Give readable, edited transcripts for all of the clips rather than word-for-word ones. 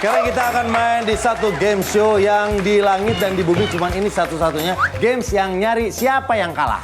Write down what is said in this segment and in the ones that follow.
Sekarang kita akan main di satu game show yang di langit dan di bumi cuman ini satu-satunya games yang nyari siapa yang kalah.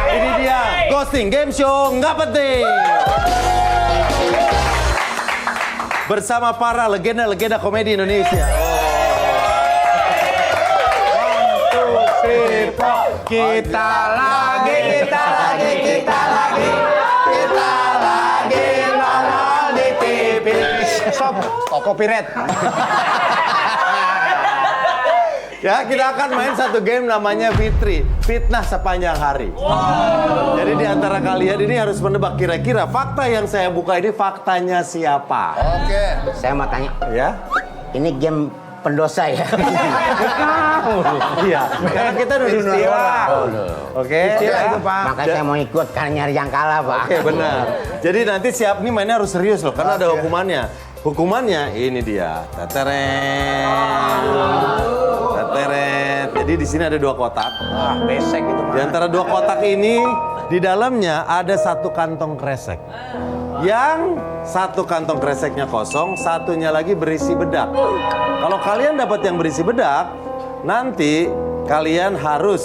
Ini dia Ghosting Game Show nggak penting. Bersama para legenda-legenda komedi Indonesia. Kita lagi nongol di TV. Stop, copyright. Ya, kita akan main satu game namanya Fitri, fitnah sepanjang hari. Jadi di antara kalian ini harus menebak kira-kira fakta yang saya buka ini faktanya siapa. Oke. Saya mau tanya, Ya? ini game pendosa ya? Iya, karena kita duduk orang. Oke, ya. Makanya saya mau ikut karena nyari yang kalah, Pak. Oke, benar. Jadi nanti siap nih mainnya harus serius loh, karena ada hukumannya. Hukumannya ini dia. Teteret. Jadi di sini ada 2 kotak. Ah, besek itu. Di antara 2 kotak ini, di dalamnya ada 1 kantong kresek. Yang 1 kantong kreseknya kosong, satunya lagi berisi bedak. Kalau kalian dapat yang berisi bedak, nanti kalian harus...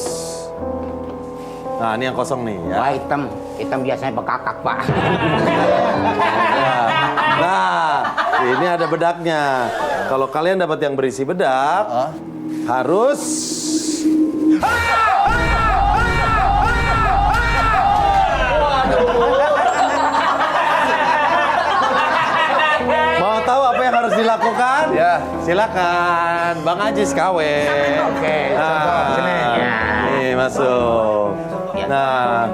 Nah, ini yang kosong nih ya. Wah, hitam biasanya bekakak, Pak. Nah, ini ada bedaknya. Kalau kalian dapat yang berisi bedak, harus... Mau tahu apa yang harus dilakukan? Ya. Silakan, Bang Ajis KW. Oke, contoh sini. Nih masuk. Nah,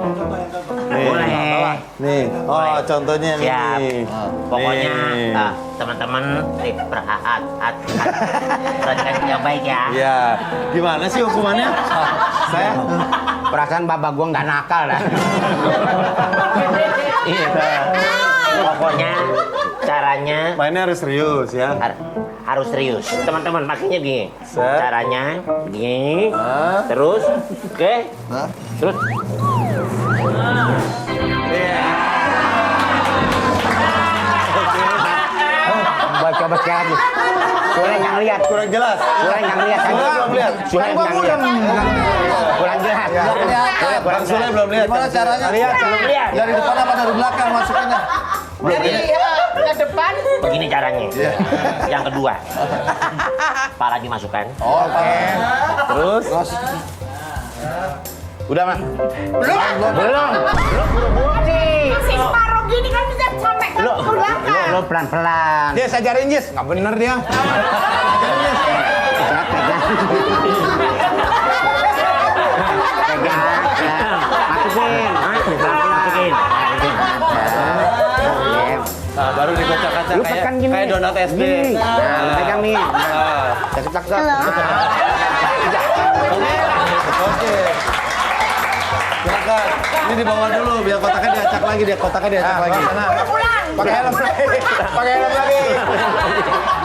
nih. Boleh. Nih, oh contohnya yang Siap. ini. Pokoknya Nih. teman-teman perhatikan yang baik ya. Iya. Gimana sih hukumannya? Saya? Perasaan bapak gua nggak nakal dah. Iya. Pokoknya caranya Mainnya harus serius ya. harus serius. Teman-teman, makanya gini. Set. Caranya gini. Terus, oke. Terus. Coba sekali lagi. Suara nggak lihat. Kurang jelas. Suara nggak lihat. Belum lihat. Suara nggak lihat. Kurang jelas. Bang Sule belum lihat. Gimana caranya? Lihat. Belum lihat. Dari depan apa dari belakang masukinnya? Dari ke depan. Begini caranya. Yang kedua. Pala dimasukkan. Oke. Terus? Udah, Mas? Belum. Masih separuh gini kan bisa sampai ke belakang. Lo pelan-pelan. Jis, ajarin Jis. Nggak bener dia. Pegang. Masukin. Nah, baru dikocak-kocak Lu tekan gini. kayak donat SD. Gini. Nah, lu pegang nih. Cakep. Oke. Silakan. Ini dibawa dulu biar kotaknya diacak lagi, lagi. Pakai helm lagi.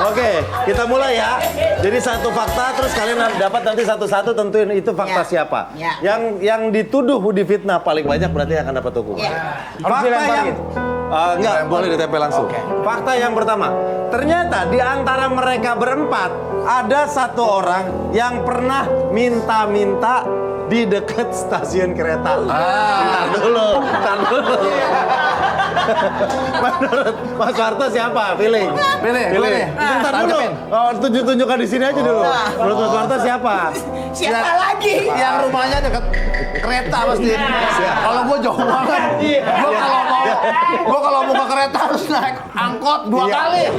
Oke, kita mulai ya. Jadi 1 fakta, terus kalian dapat nanti satu-satu tentuin itu fakta siapa. Ya. Yang dituduh difitnah paling banyak berarti akan dapat hukuman. Fakta yang enggak boleh ditempel langsung. Fakta yang pertama, ternyata di antara mereka berempat ada 1 orang yang pernah minta-minta di dekat stasiun kereta. Ntar dulu. Menurut Mas Warto siapa? Pilih. Bentar dulu. Oh, tunjukkan di sini aja dulu. Menurut Mas Warto siapa? Siapa lagi? Yang rumahnya deket kereta pasti. Kalau gua jauh banget. Gua kalau mau ke kereta harus naik angkot 2 kali.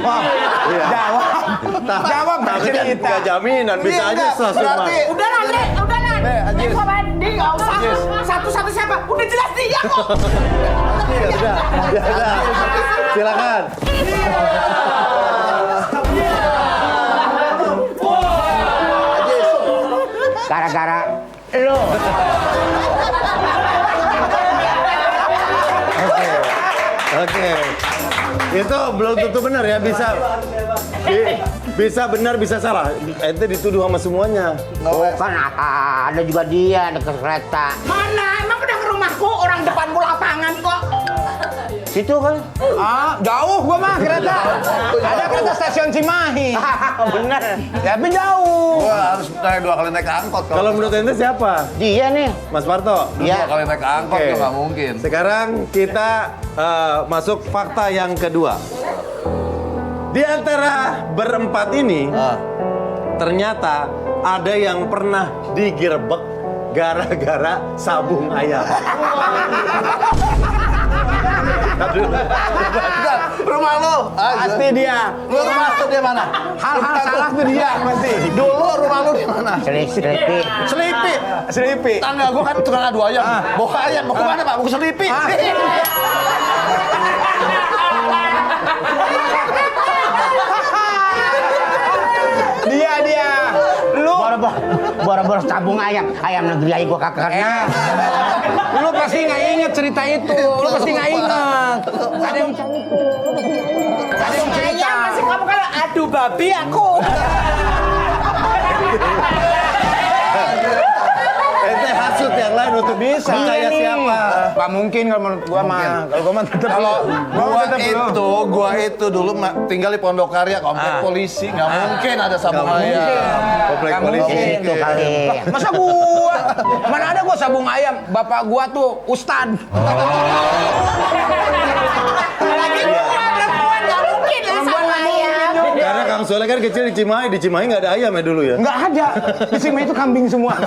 Jawab Tapi kan nggak jaminan, bisa aja stasiun Mas. Udah lah, Ajis. nggak usah satu-satu siapa? Udah jelas dia kok. Ya udah. Silakan. Gara-gara lo. Oke. Itu belum tentu benar ya, bisa benar bisa salah. Ente dituduh sama semuanya. Kan ada juga dia dekat kereta. Mana? Emang udah ke rumahku orang depanku lapangan kok. Situ kan. Jauh gua mah kereta. Ada kereta stasiun Cimahi. Bener. Tapi jauh. Gua harus naik 2 kali naik angkot. Kalau menurut ente siapa? Dia nih. Mas Parto? 2 kali naik angkot Oke. tuh nggak mungkin. Sekarang kita masuk fakta yang kedua. Di antara berempat ini, ternyata ada yang pernah digerebek gara-gara sabung ayam. Rumah lu. Pasti dia. Lu rumah tuh dia mana? Hal-hal salah tuh dia pasti. Dulu rumah lu di mana? Selipi. Selipi. Tangga gua kan tukang adu ayam. Bawa ayam. Mau kemana Pak? Mau ke Selipi. Dia. Lu Boro-boro sabung ayam negeri aja gua kagak kenal. lu pasti nggak inget cerita itu. Lu pasti nggak inget. Ada yang cerita. Masih kamu kalau adu babi aku. Ente hasut yang lain untuk Bisa. percaya siapa? Pak mungkin kalau menurut gua mah. Kalau gua mah tetap Kalau gua gua itu dulu tinggal di Pondok Karya, komplek polisi, nggak mungkin ada sabung ayam. Komplek Nggak polisi. mungkin. Itu kali. Masa gua? Mana ada gua sabung ayam? Bapak gua tuh ustad. Lagi perempuan nggak mungkin lah sama ayam. Karena Kang Soleh kan kecil di Cimahi nggak ada ayam ya dulu ya? Nggak ada. Di sini itu kambing semua.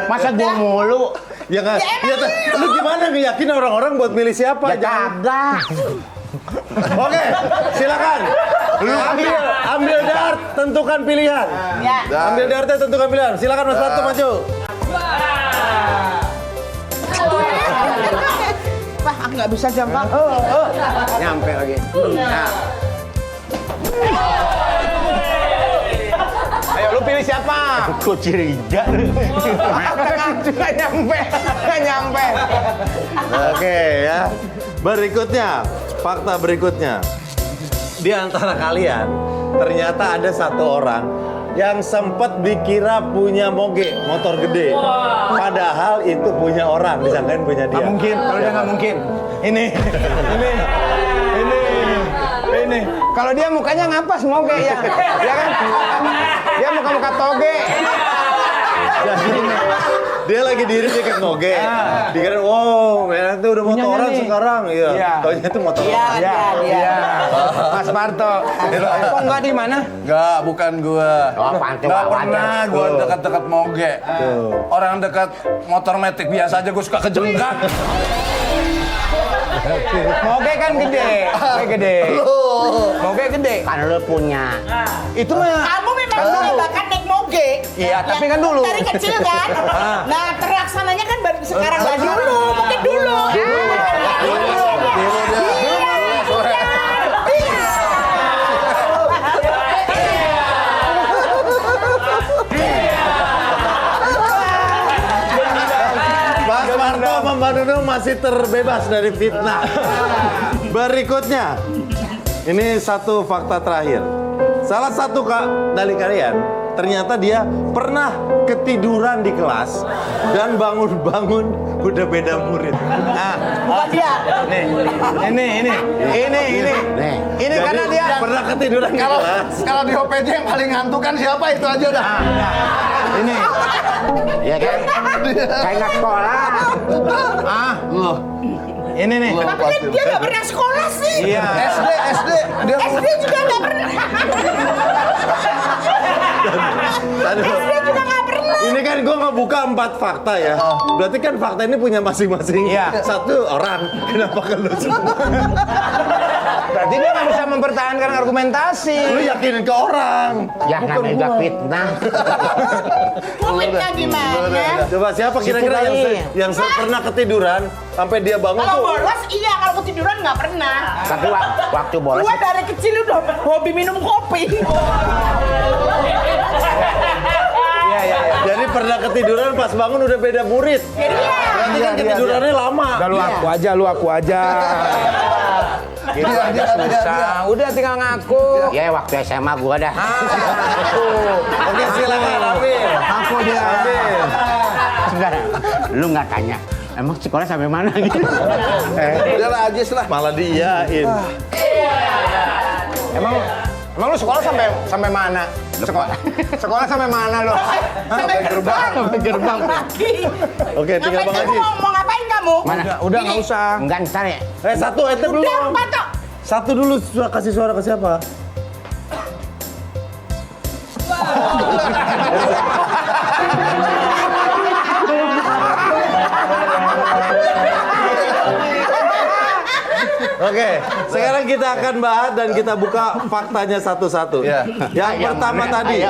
Masa gua mulu? Ya kan? Ya, lu gimana ngeyakin orang-orang buat milih siapa? Ya kagak. Oke, silakan. Lu ambil dart, tentukan pilihan. Ya. Ambil dartnya, tentukan pilihan. Silakan Mas Parto maju. Wah, aku nggak bisa jambang. Nyampe lagi. Nah. Ayo lu pilih siapa? Gua curiga. Nggak nyampe. Oke ya. Berikutnya, fakta berikutnya. Di antara kalian, ternyata ada satu orang yang sempat dikira punya moge, motor gede. Padahal itu punya orang, disangkain punya dia. Nggak mungkin, kalau dia nggak mungkin. Ini. Kalau dia mukanya ngapas moge ya, ya kan? Dia muka toge. Jadi, dia lagi diri deket moge. Dikira, wow, itu udah motor Punyanya orang nih. sekarang. Iya. Iya. Taunya itu motor Iya, orang. iya. Mas Parto. Kok nggak di mana? Enggak, bukan gua. Oh, pantai Nggak wajar. pernah gua dekat-dekat moge. Orang dekat motor metik biasa aja gua suka kejenggak. Moge kan gede. Moge gede. Kan lu punya. Itu mah. Kamu memang punya bakat naik moge. Iya, tapi kan dulu. Dari kecil kan. Nah, terlaksananya kan baru sekarang nggak dulu, mungkin dulu. Mas Parto Mbak Nunung masih terbebas dari fitnah. Berikutnya, ini satu fakta terakhir. Salah satu dari kalian, ternyata dia pernah ketiduran di kelas dan bangun-bangun udah beda murid. Nah, Bukan dia. ini. Ini karena dia pernah ketiduran di kelas. Kalau di OPJ yang paling ngantuk kan siapa itu aja udah. ini. Ya kan? Kayak nggak sekolah. Ini nih. Tapi kan dia nggak pernah sekolah sih. Iya. SD dia SD juga nggak pernah. Aduh. SD juga nggak pernah. Ini kan gue ngebuka 4 fakta ya. Berarti kan fakta ini punya masing-masing. Iya. Satu orang. Kenapa kan lu semua? Berarti dia nggak bisa mempertahankan argumentasi. Lu yakinin ke orang. Ya Bukan namanya juga gua. fitnah. Komitnya gimana? Coba siapa kira-kira Situ yang pernah ketiduran sampai dia bangun Kalau tuh? bolos iya, kalau ketiduran nggak pernah. Tapi waktu bolos Gua dari kecil udah hobi minum kopi. Iya. Jadi pernah ketiduran pas bangun udah beda murid. Jadi ya. Berarti kan ketidurannya lama. Udah lu aku aja. Gitu aja susah. Udah tinggal ngaku. ya waktu SMA gua dah. Oke silakan ambil. Aku dia. Ambil. Sebentar, lu nggak tanya. Emang sekolah sampai mana gitu? Udah lah Ajis lah. Malah diiyain. Emang lu sekolah sampai mana? Sekolah sampai mana lo? Sampai gerbang. Oke, tinggal Bang Ajis. Mau ngapain kamu? Mana? Udah nggak usah. Enggak ntar ya. Satu ente belum. Udah, Batok. Satu dulu kasih suara ke siapa? Oke, sekarang kita akan bahas dan kita buka faktanya satu-satu. Yang pertama tadi,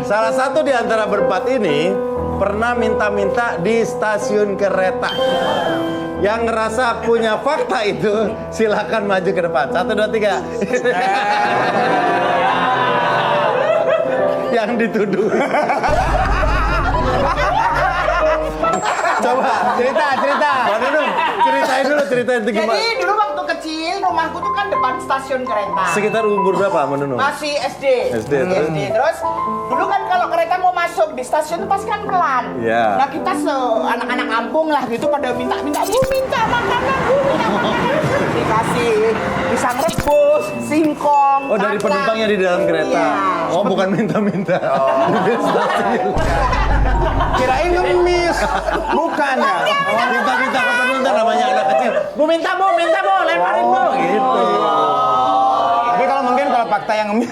salah satu di antara berempat ini pernah minta-minta di stasiun kereta. Yang ngerasa punya fakta itu silakan maju ke depan. 1, 2, 3. Yang dituduh. Coba Cerita. Mana dong? Ceritain itu gimana? Jadi dulu waktu kecil rumahku tuh kan depan stasiun kereta. Sekitar umur berapa Menunung? Masih SD. Terus dulu kan kalau kereta mau masuk di stasiun tuh pasti kan pelan. Iya. Nah kita anak-anak kampung lah gitu pada minta makanan. Dikasih pisang rebus, singkong. Oh dari caklang. penumpangnya di dalam kereta. Iya. Oh bukan minta-minta. Di stasiun. Kirain ngemis. Bukan ya? Minta-minta ke penumpang namanya anak kecil. Bu minta bu, lemparin bu. Gitu. Tapi kalau fakta yang ngemis.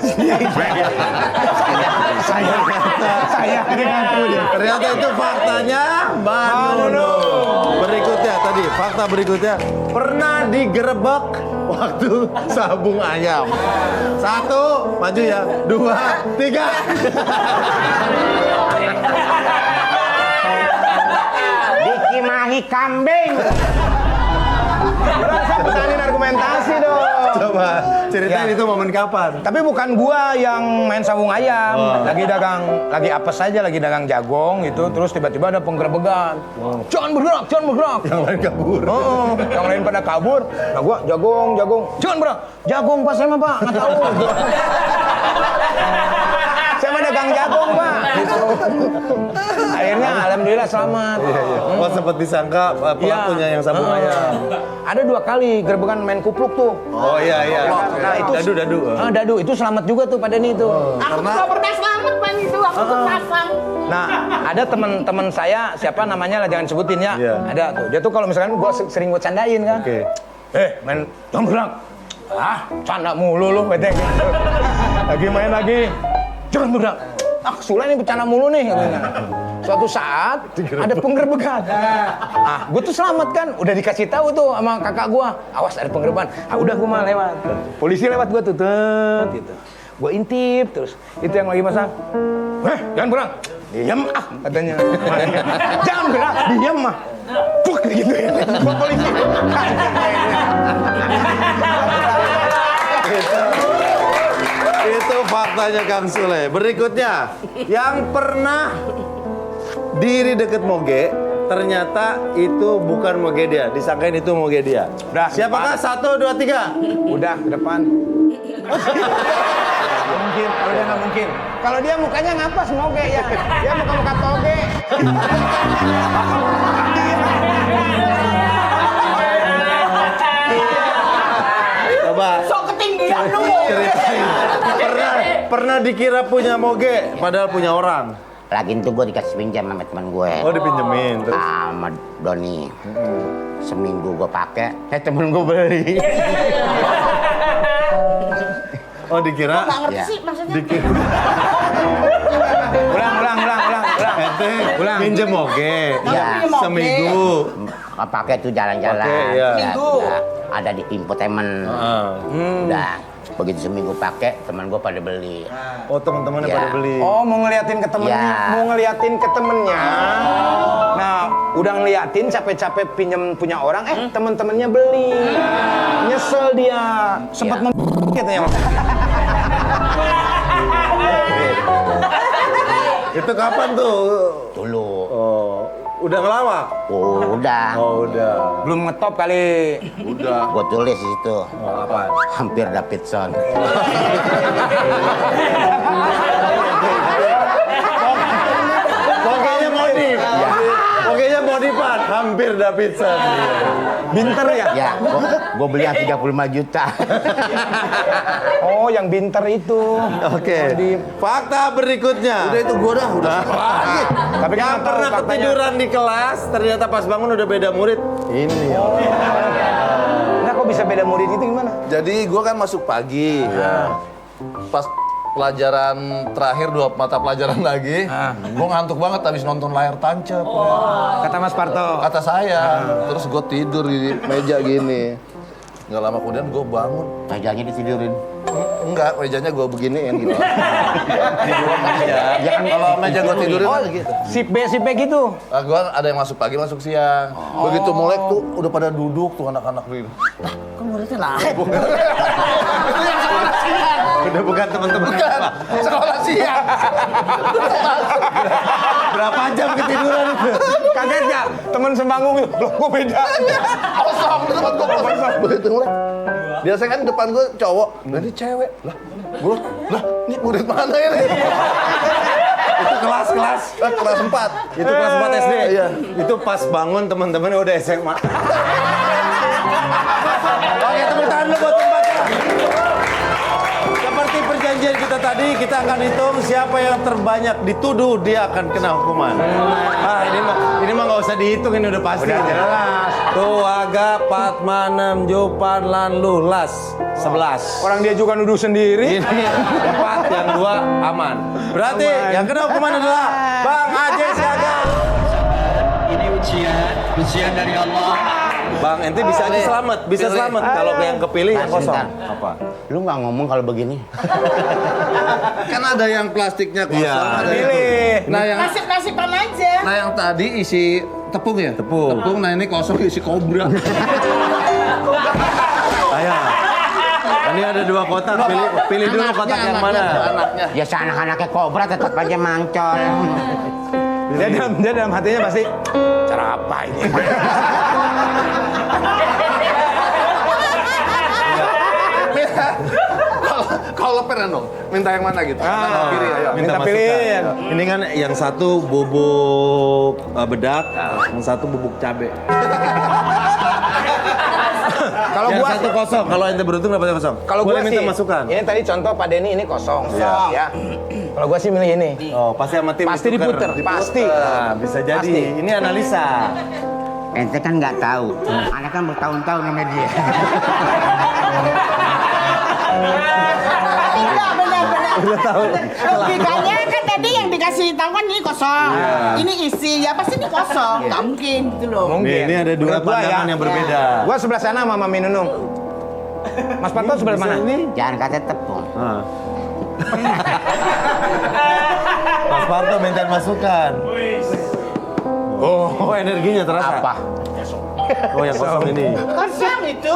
Saya ngaku dia. Ternyata itu faktanya Manunung. Berikutnya tadi, fakta berikutnya pernah digerebek waktu sabung ayam. 1, maju ya. 2, 3. Dikimahi kambing. Saya bertanding argumentasi dong. Coba ceritain itu momen kapan? Tapi bukan gua yang main sabung ayam. Lagi apes saja, lagi dagang jagung gitu. Terus tiba-tiba ada penggerebekan. Jangan bergerak. Yang lain kabur. Yang lain pada kabur. Nah gua jagung. Jangan bergerak. Jagung Pak, saya mah Pak, nggak tahu. Saya mah dagang jagung Pak. Gitu. Akhirnya alhamdulillah selamat. Oh sempat disangka pelakunya yang sabung ayam. Ada 2 kali gerebekan main kupluk tuh. Oh iya. Nah itu Dadu. Dadu itu selamat juga tuh pada ini tuh. Aku tuh gak pernah selamat pan itu, aku tuh pasang. Nah, ada teman-teman saya, siapa namanya lah jangan sebutin ya. Iya. Ada tuh. Dia tuh kalau misalkan gua sering buat candain kan. Oke. Main jangan bergerak. Canda mulu lu gitu. Lagi main lagi. Jangan bergerak. Sula nih bercanda mulu nih katanya. Suatu saat ada penggerebekan. Gue tuh selamat kan, udah dikasih tahu tuh sama kakak gue, awas ada penggerebekan. Udah gue mah lewat. Polisi lewat gue tuh, gitu. Gue intip terus. Itu yang lagi masak. Jangan bergerak. Diam katanya. Jangan bergerak, diam mah. Puk gitu ya. Gue polisi. Itu faktanya Kang Sule. Berikutnya, yang pernah diri deket moge, ternyata itu bukan moge dia. Disangkain itu moge dia. Udah, siapakah? 1, 2, 3. Udah ke depan. Mungkin, kalau dia nggak mungkin. Kalau dia mukanya ngapas moge ya. Dia muka-muka toge. Coba Sok ketinggian lu. ceritain. Pernah dikira punya moge, padahal punya orang. Lagi itu gue dikasih pinjam sama teman gue. Oh dipinjemin terus. Sama Doni. Seminggu gue pakai, temen gue beli. Oh dikira. Gak ngerti Ya. sih maksudnya. Dikira. Ulang. Ente pinjem moge. Ya. Seminggu. Pakai tuh jalan-jalan. Pakai, ya. Ya, ada di infotainment. Udah. Begitu seminggu pakai, teman gue pada beli. Oh teman-temannya Ya. pada beli. Oh, mau ngeliatin ke temennya. Ya. Mau ngeliatin ke temennya. Nah, udah ngeliatin capek-capek pinjem punya orang, temen-temennya beli. Nyesel dia. Sempat Ya. katanya. Itu kapan tuh? Dulu. Oh, udah ngelawak? Udah. Oh udah. Belum ngetop kali. Udah. Gue tulis di situ. Oh, apa? Hampir Davidson. Pokoknya modif. Pokoknya modifan. Hampir Davidson. Binter ya? Ya, gua beli yang 35 juta. Oh, yang binter itu. Oke. Fakta berikutnya. Udah itu gua dah, udah lagi. Tapi kan Yang pernah ketiduran di kelas, ternyata pas bangun udah beda murid. Ini. Nah, kok bisa beda murid itu gimana? Jadi gua kan masuk pagi. Pas pelajaran terakhir 2 mata pelajaran lagi, gua ngantuk banget habis nonton layar tancap. Kata Mas Parto. Kata saya, terus gue tidur di meja gini. Nggak lama kemudian gue bangun. Mejanya ditidurin. Enggak, mejanya gue beginiin gitu. Ya kan kalau meja gue tidurin kan gitu. Si B gitu. Nah, gue ada yang masuk pagi, masuk siang. Begitu mulai tuh udah pada duduk tuh anak-anak gitu. Kan muridnya lain. Itu yang sekolah siang. Udah bukan teman-teman. Bukan, sekolah siang. Berapa jam ketiduran itu? Kaget nggak? Temen sebanggung itu. Loh, kok beda? Kosong, tempat gue kosong. Begitu mulai. Biasanya kan depan gue cowok, nanti cewek. Lah, gue, ini murid mana ini? Itu kelas. Kelas 4. Itu kelas 4 SD. Iya. Itu pas bangun teman-temannya udah SMA. Oke, tepuk tangan dulu buat tempatnya. Seperti perjanjian kita tadi, kita akan hitung siapa yang terbanyak dituduh, dia akan kena hukuman. Ah, ini mah nggak usah dihitung, ini udah pasti. Udah jelas. Tuh, Aga, Patma, 6, Jopan, Lanlu, Las, 11. Orang dia juga nuduh sendiri. Ini 4, yang 2 aman. Berarti yang kena hukuman adalah Bang Ajay Siaga. Ini ujian dari Allah. Bang, ente bisa aja selamat, bisa Pilih. selamat. Kalau yang kepilih yang Mas, kosong. bentar. Apa? Lu nggak ngomong kalau begini. Kan ada yang plastiknya kosong, Iya. ada yang Pilih. Nah yang Nasib-nasiban aja. nah yang tadi isi tepung ya? Tepung. Nah ini kosong isi kobra. Ayah. Ini ada 2 kotak, pilih dulu kotak yang mana. Anaknya. Ya seanak-anaknya kobra tetap aja mancol. Dia dalam hatinya pasti cara apa ini? Kalau leperan dong, minta yang mana gitu? Kanan, kiri, ayo. Minta masukan. pilih. Ini kan yang satu bubuk bedak, yang satu bubuk cabe. Kalau Yang gua satu kosong, kalau ente beruntung dapatnya kosong. Kalau boleh gua minta sih, masukan. Ini tadi contoh Pak Denny ini kosong. Iya. Ya. Kalau gua sih milih ini. Oh, pasti sama tim Pasti diputer, pasti. Nah, bisa jadi. Pasti. Ini analisa. Ente kan nggak tahu. Anak kan bertahun-tahun sama dia. Tidak, benar-benar. Udah tahu. Logikanya kan tadi yang dikasih tahu kan ini kosong. Ini isi, ya pasti ini kosong. Nggak mungkin gitu loh. Mungkin. Nih, ini ada 2 Menurut gua pandangan ya. yang berbeda. Gua sebelah sana sama Mami Nunung. Mas Parto sebelah mana? Ini. Jangan kata tepung. Ah. Mas Parto minta masukan. Oh, energinya terasa. Apa? Oh, yang kosong ini. Kosong itu.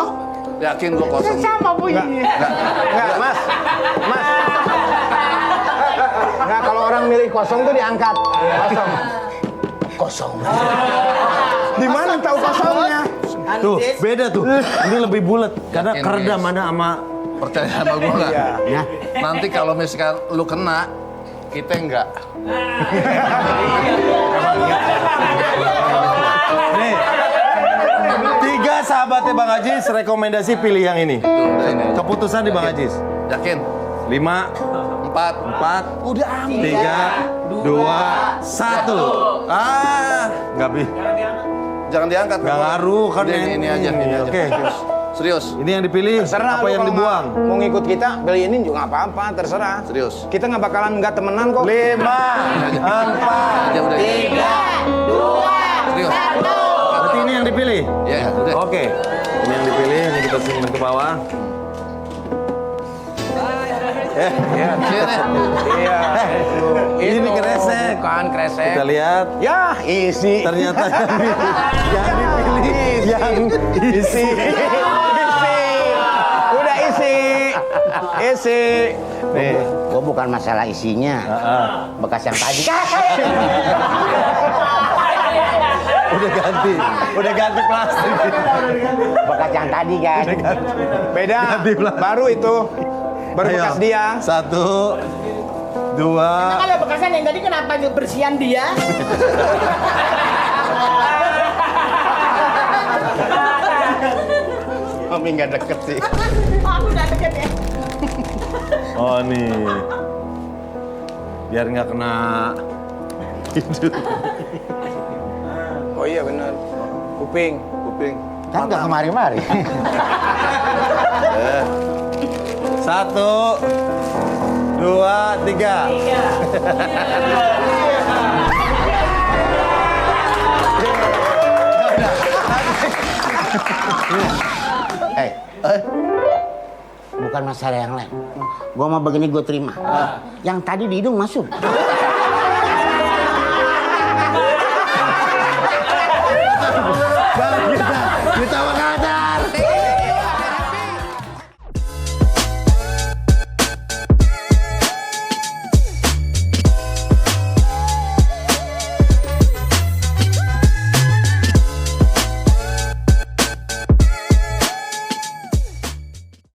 Yakin gua kosong. Sama bunyinya. Enggak, Mas. Enggak, kalau orang milih kosong tuh diangkat. Kosong. Di mana tahu kosongnya? Tuh, beda tuh. Ini lebih bulat karena Yakin, keredam guys. mana sama Percaya sama gua nggak? Ya. Nanti kalau misalkan lu kena, kita enggak. Nih. 3 sahabatnya Bang Ajis rekomendasi pilih yang ini. Keputusan di Bang Ajis. Yakin? 5, 4. 4, udah 3, 2, 1. Ah, nggak bisa. Jangan diangkat. Nggak ngaruh kan Udah, ini aja, ini aja. Oke. Serius. Ini yang dipilih, Terserah apa lu yang kalau dibuang? Mau ngikut kita, pilih ini juga nggak apa-apa, terserah. Serius. Kita nggak bakalan nggak temenan kok. 5, 4. Aja udah. 3, 2, Serius. 1. Berarti ini yang dipilih? Ya, udah. Oke. Ini yang dipilih, ini kita simpan ke bawah. Iya. Iya. Ini Itu kresek. Bukan kresek. Kita lihat. Ya, isi. Ternyata yang dipilih yang isi. Udah isi. Isi. Nih. Gua bukan masalah isinya. Bekas yang tadi. Udah ganti plastik. Bekas yang tadi kan. Beda. Ganti plastik. Baru itu. Baru bekas Ayo. dia. 1, 2. Nah, kalau bekasan yang tadi kenapa bersihan dia? Mami nggak deket sih. Aku udah deket ya. Oh nih. Biar nggak kena hidung. Oh iya benar. Kuping. Kan nggak kemari-mari. 1, 2, 3. Bukan masalah yang lain. Gua mau begini gue terima. Yang tadi di hidung masuk.